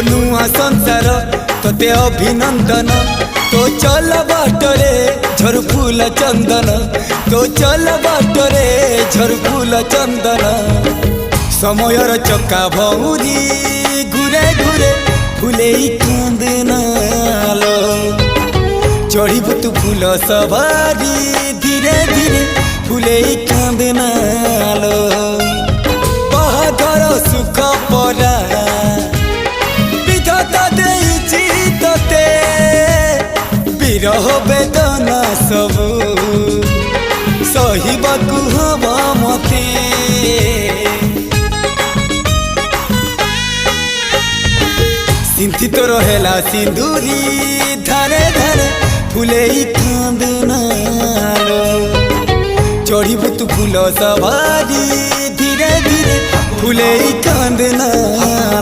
नुआ संसार तोते अभिनंदन तो चल बाटरे झर फूल चंदन तो चल बाटरे झर फूल चंदन समयर चक्का भौरी घुरे घुरे फूले कांदनालो चढ़ीबु तू फूल सवारी धीरे धीरे फूले कांदनालो बाहादर सुख परा विरह वेदना सबू सहिबाकु हवा मते सिंथी तो रहेला सिंदूरी धारे धारे फूले कांदनालो चढ़ीबु तू फूल सवारी धीरे धीरे फूले कांदनालो।